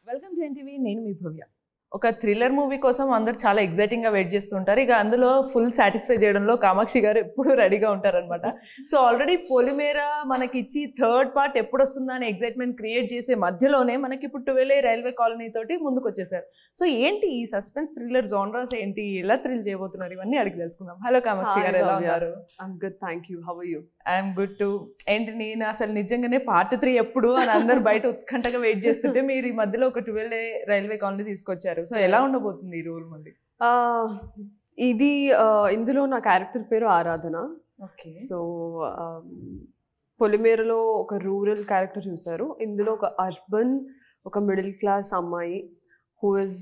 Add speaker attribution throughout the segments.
Speaker 1: Welcome to NTV. నేను మీ భవ్య. ఒక thriller movie కోసం అందరు చాలా ఎక్సైటింగ్గా వెయిట్ చేస్తుంటారు. ఇక అందులో ఫుల్ సాటిస్ఫై చేయడంలో కామాక్షి గారు ఎప్పుడు రెడీగా ఉంటారనమాట. సో ఆల్రెడీ పొలిమేర మనకి ఇచ్చి థర్డ్ పార్ట్ ఎప్పుడు వస్తుందా అని ఎక్సైట్మెంట్ క్రియేట్ చేసే మధ్యలోనే మనకి ఇప్పుడు 12A రైల్వే కాలనీ తోటి ముందుకు వచ్చేసారు. సో ఏంటి ఈ సస్పెన్స్ థ్రిల్లర్ జోనరాస్ ఏంటి, ఎలా థ్రిల్ చేయబోతున్నారు, ఇవన్నీ అడిగి తెలుసుకుందాం. హలో కామాక్షి గారు, ఎలా ఉన్నారు?
Speaker 2: I'm good, thank you. How are you?
Speaker 1: I'm good to. ఏంటి నేను అసలు నిజంగానే పార్ట్ 3 ఎప్పుడు అని అందరు బయట ఉత్కంఠగా వెయిట్ చేస్తుంటే మీరు ఈ మధ్యలో ఒక 12A రైల్వే కాలనీ తీసుకొచ్చారు. సో ఎలా ఉండబోతుంది ఈ రోల్ మళ్ళీ?
Speaker 2: ఇది ఇందులో నా క్యారెక్టర్ పేరు ఆరాధన.
Speaker 1: ఓకే.
Speaker 2: సో పొలిమేరలో ఒక రూరల్ క్యారెక్టర్ చూసారు. ఇందులో ఒక అర్బన్, ఒక మిడిల్ క్లాస్ అమ్మాయి who is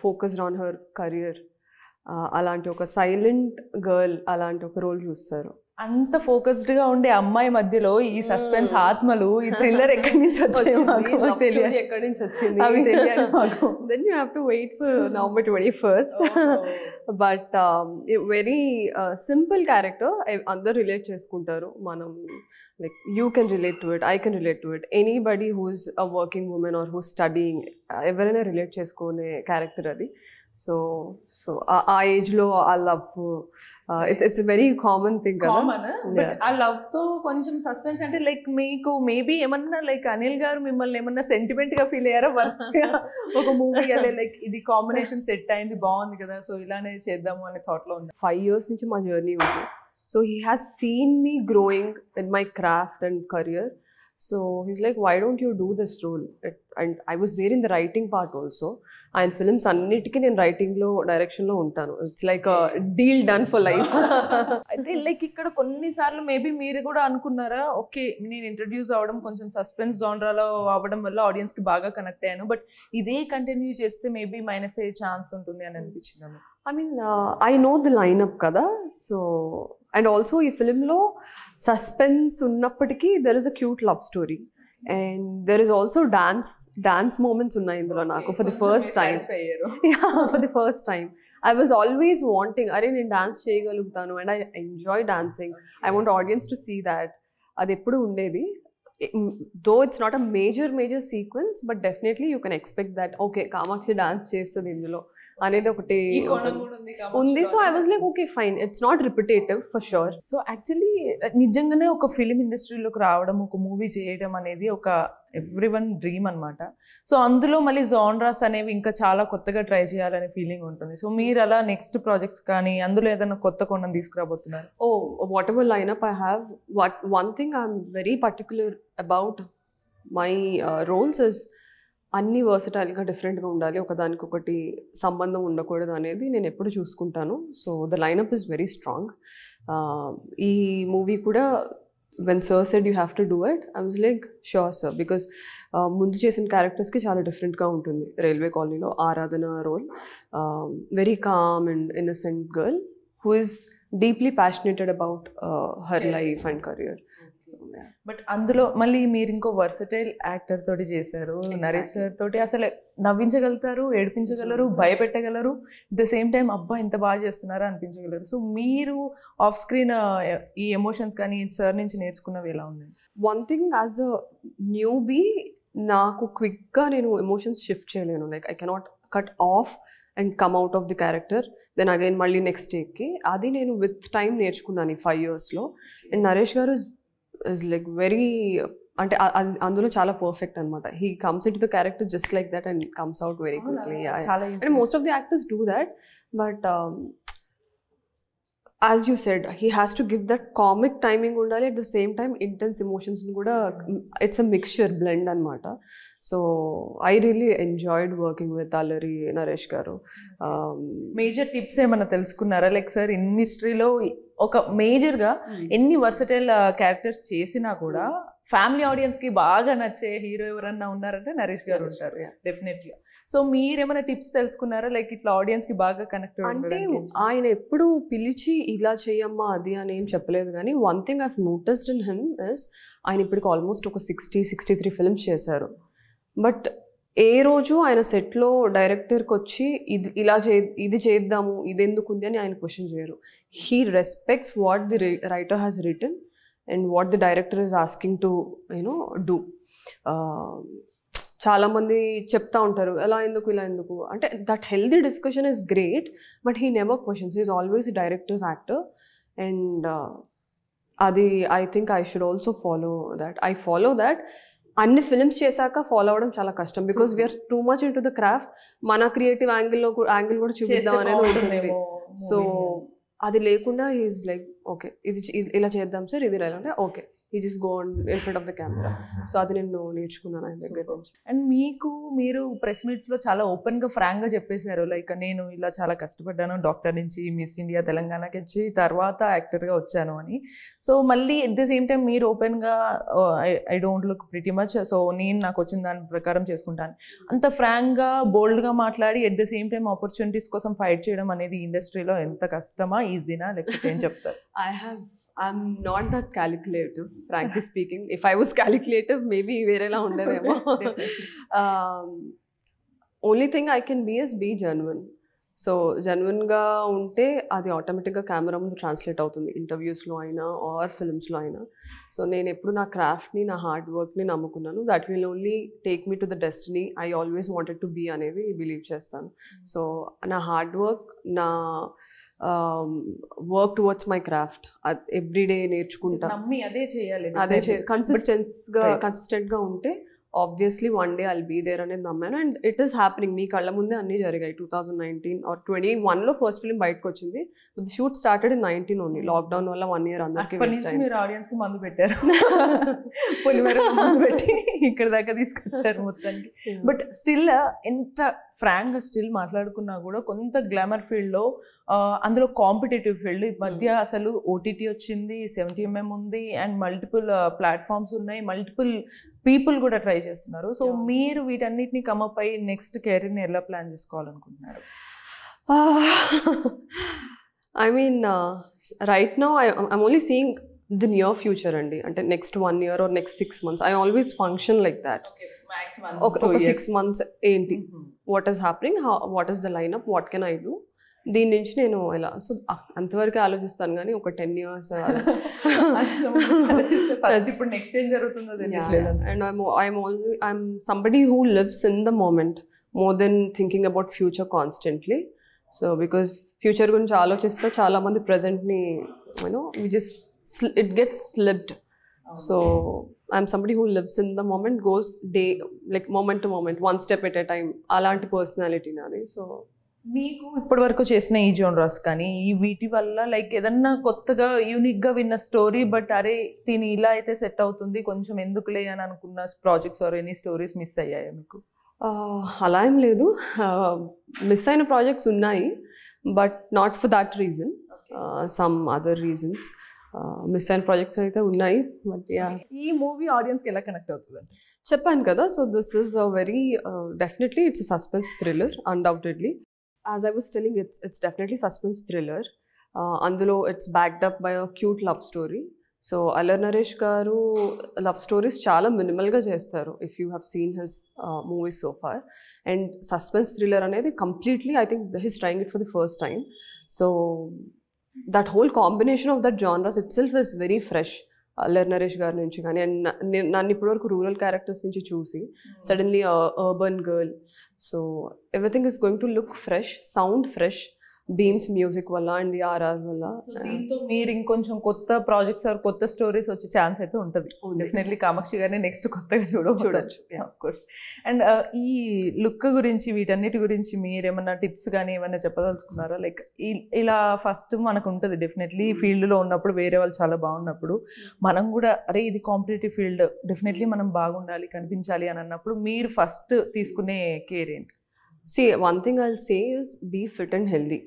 Speaker 2: focused on her career. అలాంటి ఒక సైలెంట్ గర్ల్ అలాంటి ఒక రోల్ చూస్తారు.
Speaker 1: అంత ఫోకస్డ్ గా ఉండే అమ్మాయి మధ్యలో ఈ సస్పెన్స్ ఆత్మలు, ఈ థ్రిల్లర్ ఎక్కడి నుంచి వచ్చాయి తెలియదు.
Speaker 2: ఎక్కడి నుంచి వచ్చింది
Speaker 1: అవి తెలియాలి మాకు.
Speaker 2: Then you have to wait for November 21st. But very simple character. అందరూ రిలేట్ చేసుకుంటారు. మనం like you can relate to it, I can relate to it. Anybody who's a working woman or who's studying, ఎవరైనా relate చేసుకునే character అది. So ఆ age లో ఆ love, it's a very common thing కదా.
Speaker 1: కామన్. బట్ ఆ love తో కొంచెం సస్పెన్స్ అంటే లైక్ మీకు మేబీ ఏమన్నా లైక్ అనిల్ గారు మిమ్మల్ని ఏమన్నా సెంటిమెంట్ గా ఫీల్ అయ్యారా? వరుసగా ఒక మూవీ లైక్ ఇది కాంబినేషన్ సెట్ అయింది, బాగుంది కదా, సో ఇలానే చేద్దాము అనే థాట్ లో ఉంది.
Speaker 2: 5 years నుంచి మా జర్నీ ఉంది. So he has seen me growing in my craft and career. So he's like, why don't you do this role? And I was there in the writing part also. And films అన్నిటికీ నేను రైటింగ్లో, డైరెక్షన్లో ఉంటాను. It's like deal done for life.
Speaker 1: అయితే like ఇక్కడ కొన్నిసార్లు maybe మీరు కూడా అనుకున్నారా, ఓకే నేను ఇంట్రడ్యూస్ అవ్వడం కొంచెం సస్పెన్స్ జోనరాలో అవ్వడం వల్ల ఆడియన్స్కి బాగా కనెక్ట్ అయ్యాను, బట్ ఇదే కంటిన్యూ చేస్తే మేబీ మైనస్ అయ్యే ఛాన్స్ ఉంటుంది అని అనిపించింది?
Speaker 2: I mean I know the lineup కదా. సో అండ్ ఆల్సో ఈ ఫిలింలో సస్పెన్స్ ఉన్నప్పటికీ there is a cute love story. And there is also dance moments ఉన్నాయి ఇందులో నాకు for the first time. Yeah, for the first time. I was always wanting, అరే నేను dance చేయగలుగుతాను and I enjoy dancing. I want audience to see that. అది ఎప్పుడు ఉండేది. Though it's not a major sequence, but definitely you can expect that, okay, Kamakshi dance చేస్తుంది ఇందులో అనేది ఒకటి ఉంది. So I was like okay fine, it's not repetitive for sure.
Speaker 1: So actually నిజంగానే ఒక ఫిలిం ఇండస్ట్రీలోకి రావడం, ఒక మూవీ చేయడం అనేది ఒక ఎవ్రీవన్ డ్రీమ్ అనమాట. సో అందులో మళ్ళీ జానరాస్ అనేవి ఇంకా చాలా కొత్తగా ట్రై చేయాలనే ఫీలింగ్ ఉంటుంది. సో మీరు అలా నెక్స్ట్ ప్రాజెక్ట్స్ కానీ అందులో ఏదైనా కొత్త కొండను తీసుకురాబోతున్నారు?
Speaker 2: Whatever lineup I have, one thing I'm very particular about my roles is అన్నీ వర్సటైల్గా డిఫరెంట్గా ఉండాలి, ఒకదానికొకటి సంబంధం ఉండకూడదు అనేది నేను ఎప్పుడు చూసుకుంటాను. So the lineup is very strong. ఈ మూవీ కూడా when sir said you have to do it, I was like sure sir, because ముందు చేసిన క్యారెక్టర్స్కి చాలా డిఫరెంట్గా ఉంటుంది. రైల్వే కాలనీలో Aradhana role very calm and innocent girl who is deeply passionated about her life and career.
Speaker 1: But అందులో మళ్ళీ మీరు ఇంకో వర్సటైల్ యాక్టర్ తోటి చేశారు, నరేష్ సార్ తోటి. అసలు నవ్వించగలుగుతారు, ఏడిపించగలరు, భయపెట్టగలరు, ద సేమ్ టైం అబ్బా ఇంత బాగా చేస్తున్నారా అనిపించగలరు. సో మీరు ఆఫ్ స్క్రీన్ ఈ ఎమోషన్స్ కానీ సార్ నుంచి నేర్చుకున్నవి ఎలా ఉన్నాయి?
Speaker 2: One thing, as a newbie నాకు క్విక్గా నేను ఎమోషన్స్ షిఫ్ట్ చేయలేను. Like I cannot cut off and come out of the character then again మళ్ళీ నెక్స్ట్ టేక్కి. అది నేను విత్ టైం నేర్చుకున్నాను ఈ 5 yearsలో. అండ్ నరేష్ గారు is like very, అంటే అందులో చాలా పర్ఫెక్ట్ అనమాట. He comes in to the character just like that and comes out very quickly. And most of the actors do that, but as you said, he has to give that comic timing undali, at the same time intense emotions ni kuda, it's a mixture blend anamata. So I really enjoyed working with Allari Naresh garu.
Speaker 1: Major tips ఏమన్నా తెలుసుకున్నారా? Like sir ఇండస్ట్రీలో ఒక మేజర్గా ఎన్ని versatile characters చేసినా కూడా family ఆడియన్స్కి బాగా నచ్చే హీరో ఎవరన్నా ఉన్నారంటే నరేష్ గారు ఉంటారు డెఫినెట్గా. సో మీరేమైనా టిప్స్ తెలుసుకున్నారా లైక్ ఇట్లా ఆడియన్స్కి బాగా కనెక్ట్?
Speaker 2: అంటే ఆయన ఎప్పుడు పిలిచి ఇలా చేయమ్మా అది అని ఏం చెప్పలేదు, కానీ one thing I've noticed in him is ఆయన ఇప్పటికి ఆల్మోస్ట్ ఒక 60-63 ఫిల్మ్స్ చేశారు. బట్ ఏ రోజు ఆయన సెట్లో డైరెక్టర్కి వచ్చి ఇది చేద్దాము, ఇది ఎందుకు ఉంది అని ఆయన క్వశ్చన్ చేయరు. He respects what the writer has written and what the director is asking to do. చాలామంది చెప్తా ఉంటారు ఎలా ఎందుకు ఇలా ఎందుకు అంటే that healthy discussion is great but he never questions he is always director's actor and అది I think I should also follow that అన్ని ఫిల్మ్స్ చేశాక ఫాలో అవ్వడం చాలా కష్టం because we're too much into the craft మన creative angle కూడా చూపిద్దాం అనేది ఉంటుంది సో అది లేకుండా ఈజ్ లైక్ ఓకే ఇది ఇలా చేద్దాం సార్ ఇది ఇలా అంటే okay he just go on in front of the camera. So అది నేను నేర్చుకున్నాను ఆయన దగ్గర నుంచి.
Speaker 1: అండ్ మీరు ప్రెస్ మీట్స్లో చాలా ఓపెన్గా ఫ్రాంక్గా చెప్పేశారు లైక్ నేను ఇలా చాలా కష్టపడ్డాను డాక్టర్ నుంచి మిస్ ఇండియా తెలంగాణకి వచ్చి తర్వాత యాక్టర్గా వచ్చాను అని. సో మళ్ళీ ఎట్ ద సేమ్ టైం మీరు ఓపెన్గా I don't look pretty much so నేను నాకు వచ్చిన దాని ప్రకారం చేసుకుంటాను అంత ఫ్రాంక్గా బోల్డ్గా మాట్లాడి at the same time opportunities కోసం ఫైట్ చేయడం అనేది ఇండస్ట్రీలో ఎంత కష్టమా ఈజీనా లేకపోతే ఏం చెప్తారు?
Speaker 2: I'm not that calculative, frankly speaking. If I was calculative, maybe verela undademo. Only thing I can be is be genuine. So genuine ga unte adi automatic ga camera mundu translate avutundi interviews lo aina or films lo aina. So nenu eppudu na craft ni na hard work ni namukunnanu that will only take me to the destiny I always wanted to be anedi believe chestanu. So na hard work na work towards my craft every day నేర్చుకుంటా
Speaker 1: అదే చేయాలి
Speaker 2: consistent గా ఉంటే obviously one day I'll be there అనేది నమ్మాను and it is happening మీ కళ్ళ ముందే అన్నీ జరిగాయి 2019 or 21లో ఫస్ట్ ఫిల్మ్ బయటకు వచ్చింది the shoot started in 19 only lockdown వల్ల 1 year అందరికీ
Speaker 1: మీరు ఆడియన్స్ కి మందు పెట్టారు పొలిమేర మందు పెట్టి ఇక్కడ దాకా తీసుకొచ్చారు మొత్తానికి బట్ స్టిల్ ఎంత ఫ్రాంక్ గా స్టిల్ మాట్లాడుకున్నా కూడా కొంత గ్లామర్ ఫీల్డ్ లో అందులో కాంపిటేటివ్ ఫీల్డ్ ఈ మధ్య అసలు ఓటీటీ వచ్చింది 70mm ఉంది అండ్ మల్టిపుల్ ప్లాట్ఫామ్స్ ఉన్నాయి మల్టిపుల్ పీపుల్ కూడా ట్రై చేస్తున్నారు సో మీరు వీటన్నిటిని కమప్ అయ్యి నెక్స్ట్ కెరీర్ని ఎలా ప్లాన్ చేసుకోవాలనుకుంటున్నారు?
Speaker 2: I mean right now I'm only seeing the near future అండి అంటే next 1 year or next 6 months I always function like that ఒక 6 months ఏంటి what is happening what is the lineup what can I do దీని నుంచి నేను ఎలా so అంతవరకు ఆలోచిస్తాను కానీ ఒక 10 years and I'm somebody who lives in the moment more than thinking about future constantly so because future గురించి ఆలోచిస్తే చాలా మంది ప్రెజెంట్ని you know it gets slipped so I'm somebody who lives in the moment goes day like moment to moment 1 step at a time అలాంటి personality నాది సో
Speaker 1: మీకు ఇప్పటి వరకు చేసిన ఈ జోనరాస్ కానీ ఈ వీటి వల్ల లైక్ ఏదన్నా కొత్తగా యూనిక్గా విన్న స్టోరీ బట్ అరే దీని ఇలా అయితే సెట్ అవుతుంది కొంచెం ఎందుకులే అని అనుకున్న projects or any stories miss అయ్యాయా మీకు?
Speaker 2: అలా ఏం లేదు మిస్ అయిన ప్రాజెక్ట్స్ ఉన్నాయి but not for that reason some other reasons miss అయిన ప్రాజెక్ట్స్ అయితే ఉన్నాయి బట్ యా.
Speaker 1: ఈ మూవీ ఆడియన్స్కి ఎలా కనెక్ట్ అవుతుంది
Speaker 2: చెప్పాను కదా so this is a very definitely it's a suspense thriller undoubtedly. As I was telling, it's definitely suspense thriller. Andulo it's backed up by a cute love story. So Alar Naresh garu love stories chaala minimal ga chestaru if you have seen his movies so far. And suspense thriller anedi completely I think he's trying it for the first time. So that whole combination of that genres itself is very fresh. Alar Naresh garu nunchi gaani and nannu ippudu varaku rural characters nunchi chusi suddenly a urban girl. So everything is going to look fresh, sound fresh, Beams music వల్ల and RR వల్ల.
Speaker 1: దీంతో మీరు ఇంకొంచెం కొత్త projects are కొత్త stories వచ్చే chance అయితే ఉంటుంది డెఫినెట్లీ. కామాక్షి గారిని నెక్స్ట్ కొత్తగా చూడవచ్చు ఆఫ్ కోర్స్. అండ్ ఈ లుక్ గురించి వీటన్నిటి గురించి మీరు ఏమన్నా టిప్స్ కానీ ఏమన్నా చెప్పదలుచుకున్నారా? లైక్ ఇలా ఫస్ట్ మనకు ఉంటుంది డెఫినెట్లీ ఫీల్డ్లో ఉన్నప్పుడు వేరే వాళ్ళు చాలా బాగున్నప్పుడు మనం కూడా అరే ఇది కాంపిటేటివ్ ఫీల్డ్ డెఫినెట్లీ మనం బాగుండాలి కనిపించాలి అని అన్నప్పుడు మీరు ఫస్ట్ తీసుకునే కేర్ ఏంటి?
Speaker 2: See, one thing I'll say is be fit and healthy,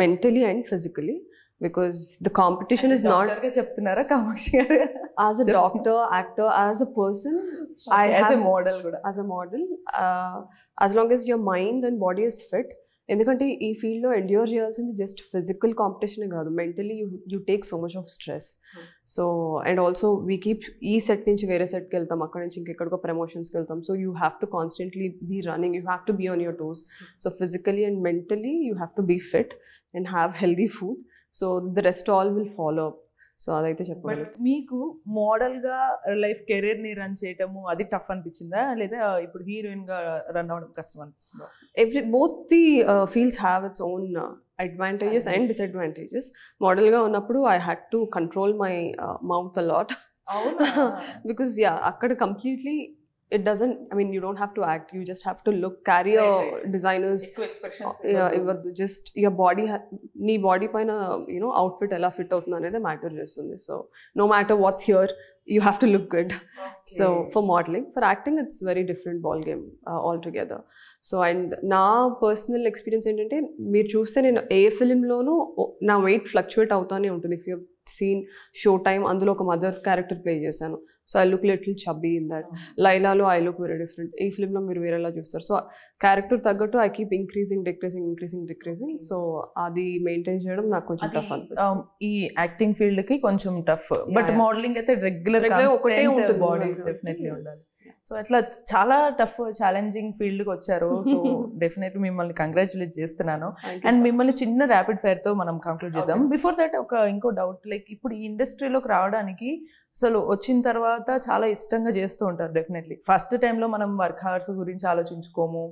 Speaker 2: mentally and physically, because the competition is not.
Speaker 1: చెప్తున్నారా కామాక్షి గారు?
Speaker 2: As a doctor, actor, as a person,
Speaker 1: as a model కూడా.
Speaker 2: As a model, as long as your mind and body is fit. ఎందుకంటే ఈ ఫీల్డ్లో endure చేయాల్సింది just physical కాంపిటీషనే కాదు, mentally you take so much of stress. So and also we keep ఈ set నుంచి వేరే సెట్కి వెళ్తాం, అక్కడ నుంచి ఇంకెక్కడికో ప్రమోషన్స్కి వెళ్తాం. So you have to constantly be running, you have to be on your toes. So physically and mentally you have to be fit and have healthy food. So the rest all will follow up. So అదైతే చెప్పగలను.
Speaker 1: But మీకు model గా life career ని run చేయటము అది tough అనిపించిందా, లేదా ఇప్పుడు హీరోయిన్ గా రన్ అవ్వడం కష్టం అనిపిస్తుందా?
Speaker 2: Both the fields have its own advantages and disadvantages. Model గా ఉన్నప్పుడు I had to control my mouth a lot. Because akkada completely it doesn't, I mean, you don't have to act, you just have to look, carry a designer's just your body nee body paina outfit ela fit avutunda anede matter chestundi. So no matter what's here, you have to look good. So for modeling, for acting it's very different ball game altogether. So and na personal experience entante meer chuste nenu a film లోనూ నా wait fluctuate అవుతానే ఉంటుంది. If you have seen Showtime, అందులో ఒక mother character play చేశాను. So I look little chubby in that. లైలాలో I look very different. ఈ ఫిల్మ్లో మీరు వేరేలా చూస్తారు. సో క్యారెక్టర్ తగ్గట్టు ఐ కీప్ ఇంక్రీజింగ్. సో అది మెయింటైన్ చేయడం నాకు కొంచెం టఫ్ అనిపిస్తుంది.
Speaker 1: ఈ యాక్టింగ్ ఫీల్డ్ కి కొంచెం టఫ్, బట్ మోడలింగ్ అయితే రెగ్యులర్
Speaker 2: ఒకటే ఉంటుంది,
Speaker 1: బాడీ డెఫినెట్లీ ఉండాలి. సో అట్లా చాలా టఫ్ ఛాలెంజింగ్ ఫీల్డ్కి వచ్చారు. సో డెఫినెట్లీ మిమ్మల్ని కంగ్రాచులేట్ చేస్తున్నాను. అండ్ మిమ్మల్ని చిన్న ర్యాపిడ్ ఫైర్ తో మనం కంక్లూడ్ చేద్దాం. బిఫోర్ దట్ ఇంకో డౌట్, లైక్ ఇప్పుడు ఈ ఇండస్ట్రీలోకి రావడానికి అసలు వచ్చిన తర్వాత చాలా ఇష్టంగా చేస్తూ ఉంటారు. డెఫినెట్లీ ఫస్ట్ టైంలో మనం వర్క్ హవర్స్ గురించి ఆలోచించుకోము,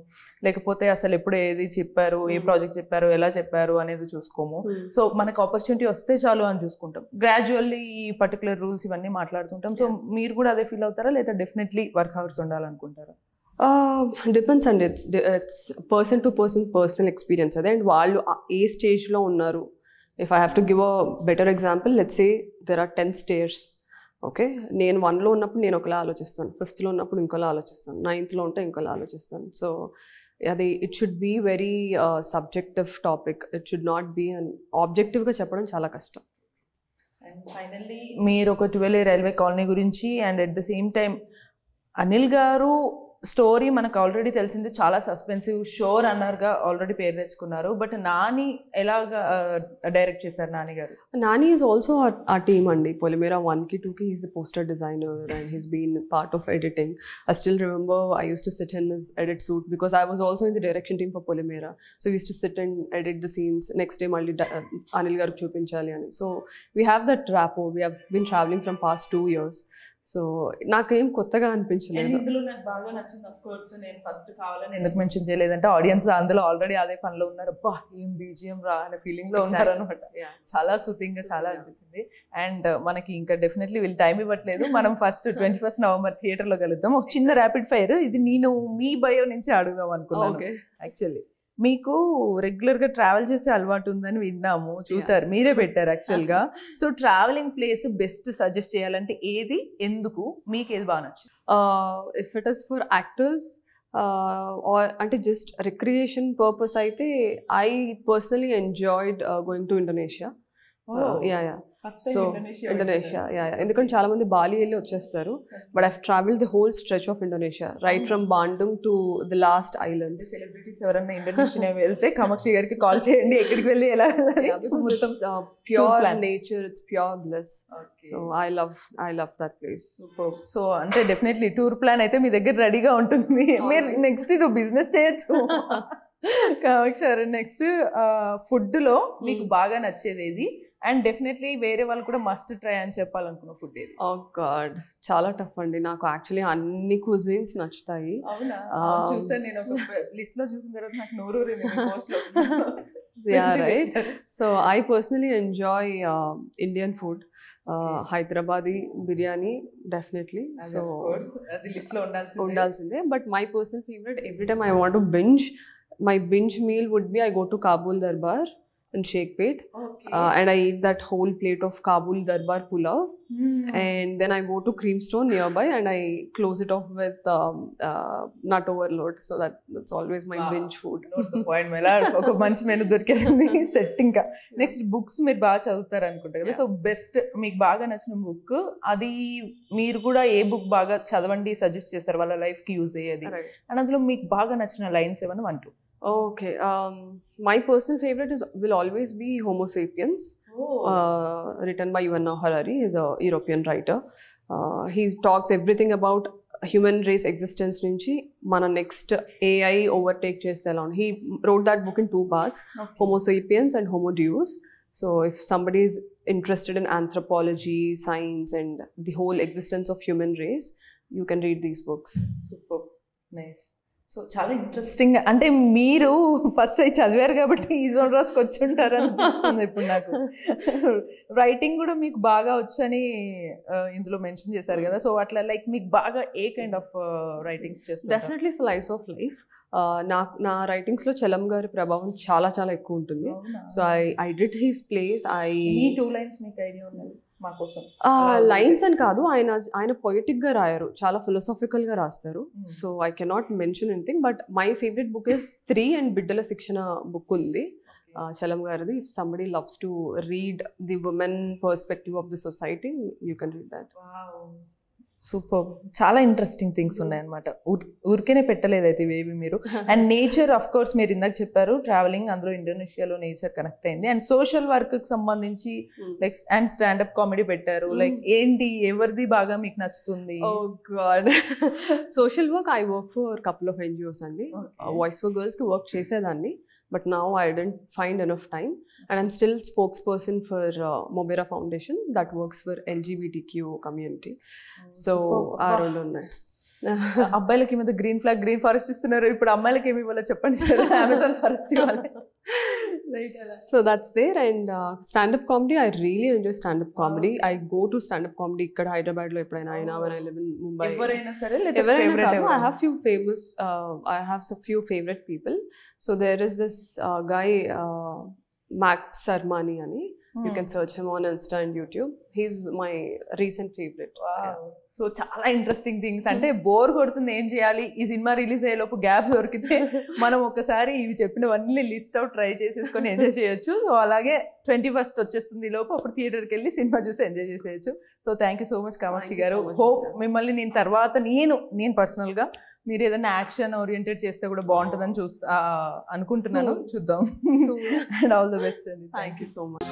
Speaker 1: లేకపోతే అసలు ఎప్పుడు ఏది చెప్పారు, ఏ ప్రాజెక్ట్ చెప్పారు, ఎలా చెప్పారు అనేది చూసుకోము. సో మనకు ఆపర్చునిటీ వస్తే చాలు అని చూసుకుంటాం. గ్రాడ్యువల్లీ ఈ పర్టికులర్ రూల్స్ ఇవన్నీ మాట్లాడుతుంటాం. సో మీరు కూడా అదే ఫీల్ అవుతారా, లేదా డెఫినెట్లీ వర్క్ హవర్స్ ఉండాలనుకుంటారా?
Speaker 2: డిపెండ్స్ అండి. It's person to person personal experience అదే. అండ్ వాళ్ళు ఏ స్టేజ్లో ఉన్నారు. If I have to give a better example, let's say there are 10 stairs. Okay, నేను 1లో ఉన్నప్పుడు నేను ఒకలా ఆలోచిస్తాను, 5th ఉన్నప్పుడు ఇంకోలా ఆలోచిస్తాను, 9thలో ఉంటే ఇంకోలా ఆలోచిస్తాను. సో అది it should be very subjective topic. It should not be and ఆబ్జెక్టివ్గా చెప్పడం చాలా కష్టం.
Speaker 1: అండ్ ఫైనల్లీ మీరు ఒక 12 రైల్వే కాలనీ గురించి, and at the same time Anil garu story మనకు ఆల్రెడీ తెలిసింది, చాలా సస్పెన్సివ్ షో రన్నర్గా ఆల్రెడీ పేరు తెచ్చుకున్నారు. బట్ నాని ఎలాగా డైరెక్ట్ చేశారు నాని గారు?
Speaker 2: Nani is also a team అండి. పొలిమేరా 1కి 2కి he's the poster designer and he's been part of editing. I still remember I use to sit in his edit suite because I was also in the direction team for Polimera. So use to sit and edit the scenes. Next day మళ్ళీ అనిల్ గారికి చూపించాలి అని. So we have that rapport. We have been travelling from past 2 years. So నాకేం కొత్తగా అనిపించలేదు.
Speaker 1: ఇందులో నాకు బాగా నచ్చింది, ఆఫ్ కోర్స్ నేను ఫస్ట్ కావాలని ఎందుకు మెన్షన్ చేయలేదంటే ఆడియన్స్ అందులో ఆల్రెడీ అదే పనిలో ఉన్నారు. అబ్బా ఏం బీజిఎం రా అనే ఫీలింగ్ లో ఉన్నారు అనమాట. చాలా సూతింగ్ గా చాలా అనిపించింది. అండ్ మనకి ఇంకా డెఫినెట్లీ వీళ్ళు టైం ఇవ్వట్లేదు. మనం ఫస్ట్ 21st November థియేటర్ లో కలుద్దాం. ఒక చిన్న ర్యాపిడ్ ఫైర్, ఇది నేను మీ బయో నుంచి అడుగుదాం అనుకున్నాను. యాక్చువల్లీ మీకు రెగ్యులర్ గా ట్రావెల్ చేసే అలవాటు ఉందని విన్నాము, చూసారు, మీరే పెట్టారు యాక్చువల్ గా. So travelling place best suggest చేయాలంటే ఏది, ఎందుకు, మీకు ఏది బాగా నచ్చింది?
Speaker 2: If it is for actors అంటే జస్ట్ రిక్రియేషన్ పర్పస్ అయితే I personally enjoyed going to Indonesia. So Indonesia ఎందుకంటే చాలా మంది బాలి వెళ్ళి వచ్చేస్తారు. But I've travel the whole stretch of Indonesia, right from Bandung to the last islands.
Speaker 1: Celebrities ఎవరైనా Indonesia వెళ్తే కామాక్షి గారికి కాల్ చేయండి, ఎక్కడికి వెళ్ళి ఎలా వెళ్ళాలి.
Speaker 2: Pure nature, it's pure bless. So I love that place.
Speaker 1: So అంటే డెఫినెట్లీ టూర్ ప్లాన్ అయితే మీ దగ్గర రెడీగా ఉంటుంది. మీరు నెక్స్ట్ ఇది బిజినెస్ చేయొచ్చు. కామాక్షి గారు, నెక్స్ట్ ఫుడ్లో మీకు బాగా నచ్చేది ఏది, అండ్ డెఫినెట్లీ వేరే వాళ్ళు కూడా మస్ట్ ట్రై అని చెప్పాలనుకున్న ఫుడ్ ఏది?
Speaker 2: ఓ గాడ్, చాలా టఫ్ అండి. నాకు యాక్చువల్లీ అన్ని కుజిన్స్ నచ్చుతాయి.
Speaker 1: అవునా? చూసాను నేను ఒక లిస్ట్ లో చూసిన తర్వాత నాకు నోరూరింది.
Speaker 2: Yeah, right. So I personally enjoy Indian food. Hyderabadi biryani definitely. So
Speaker 1: అది లిస్ట్ లో
Speaker 2: undalsinde. But my personal favorite, every time I want to binge, my binge meal would be I go to Kabul Darbar in Shekhpet. And I eat that whole plate of Kabul Darbar pulav. And then I go to Creamstone nearby and I close it off with nut overload. So that's always my binge food.
Speaker 1: ఒక మంచి menu దొరికేసింది set. ఇంకా next books మీరు బాగా చదువుతారు అనుకుంటా కదా. So best మీకు బాగా నచ్చిన బుక్, అది మీరు కూడా ఏ బుక్ బాగా చదవండి సజెస్ట్ చేస్తారు వాళ్ళ లైఫ్ కి యూజ్ అయ్యేది, అండ్ అందులో మీకు బాగా నచ్చిన లైన్స్ ఏమన్నా అంటూ?
Speaker 2: Okay, my personal favorite will always be Homo Sapiens, written by Yuval Noah Harari. He's a European writer. He talks everything about human race existence nunchi mana next AI overtake cheste ela. He wrote that book in 2 parts, Homo Sapiens and Homo Deus. So if somebody is interested in anthropology, science, and the whole existence of human race, you can read these books.
Speaker 1: Super nice. So చాలా interesting, అంటే మీరు first అవి చదివారు కాబట్టి ఈ జోనరాస్కి వచ్చి ఉంటారు అనిపిస్తుంది ఇప్పుడు నాకు. రైటింగ్ కూడా మీకు బాగా వచ్చని ఇందులో మెన్షన్ చేశారు కదా, సో అట్లా లైక్ మీకు బాగా ఏ కైండ్ ఆఫ్ రైటింగ్స్ చేస్తారు?
Speaker 2: Definitely slice of life. నా రైటింగ్స్లో చలం గారి ప్రభావం చాలా చాలా ఎక్కువ ఉంటుంది. So I did his place.
Speaker 1: ఈ 2 lines మీకు ఐడియా ఉన్నది మా కోసం?
Speaker 2: లైన్స్ అని కాదు, ఆయన పొయిటిక్ గా రాయరు, చాలా ఫిలాసాఫికల్ గా రాస్తారు. So I cannot mention anything, but my favourite book is 3 and బిడ్డల శిక్షణ బుక్ ఉంది చలం గారిది. If somebody loves to read the women perspective of the society, you can read that.
Speaker 1: Super. చాలా ఇంట్రెస్టింగ్ థింగ్స్ ఉన్నాయన్నమాట. ఊరికేనే పెట్టలేదు అయితే ఇవేవి మీరు. అండ్ నేచర్ ఆఫ్ కోర్స్ మీరు ఇందాక చెప్పారు ట్రావెలింగ్, అందులో ఇండోనేషియాలో నేచర్ కనెక్ట్ అయింది. అండ్ సోషల్ వర్క్ కి సంబంధించి లైక్ అండ్ స్టాండప్ కామెడీ పెట్టారు. లైక్ ఏంటి, ఎవరిది బాగా మీకు నచ్చుతుంది?
Speaker 2: Oh God, social work I work for couple of NGOs అండి. వాయిస్ ఫర్ గర్ల్స్ కి వర్క్ చేసేదాన్ని, but now I didn't find enough time, and I'm still spokesperson for Mobera Foundation that works for LGBTQ community. So our role on that.
Speaker 1: అబ్బాయిలకి మీద green forest ఇస్తున్నారు, ఇప్పుడు అమ్మాయిలకి ఏమి ఇవ్వాలో చెప్పండి సార్. అమెజాన్ ఫారెస్ట్ ఇవ్వాలి.
Speaker 2: So that's there. And stand-up comedy, I really enjoy stand-up comedy. I go to stand-up comedy ikkada Hyderabad lo eppudaina aina when I live in Mumbai.
Speaker 1: Evaraina sare
Speaker 2: I have few famous I have a few favorite people. So there is this guy Max Sarmani ani. You can search him on Insta and YouTube. He's my recent favorite.
Speaker 1: So చాలా interesting things. అంటే bore కొడుతుంది, ఏం చేయాలి, ఈ cinema release అయ్యేలోపు gaps దొరికితే మనం ఒకసారి ఇవి చెప్పినవన్నీ లిస్ట్ అవుట్ ట్రై చేసేసుకొని ఎంజాయ్ చేయొచ్చు. సో అలాగే 21st వచ్చేస్తుంది ఈ లోపు, అప్పుడు థియేటర్కి వెళ్ళి సినిమా చూసి ఎంజాయ్ చేసేయచ్చు. So thank you so much Kamakshi గారు. హోప్ మిమ్మల్ని నేను తర్వాత నేను పర్సనల్గా మీరు ఏదైనా యాక్షన్ ఓరియంటెడ్ చేస్తే కూడా బాగుంటుందని అనుకుంటున్నాను. చూద్దాం. అండ్ ఆల్ ద బెస్ట్ అండి.
Speaker 2: Thank you so much.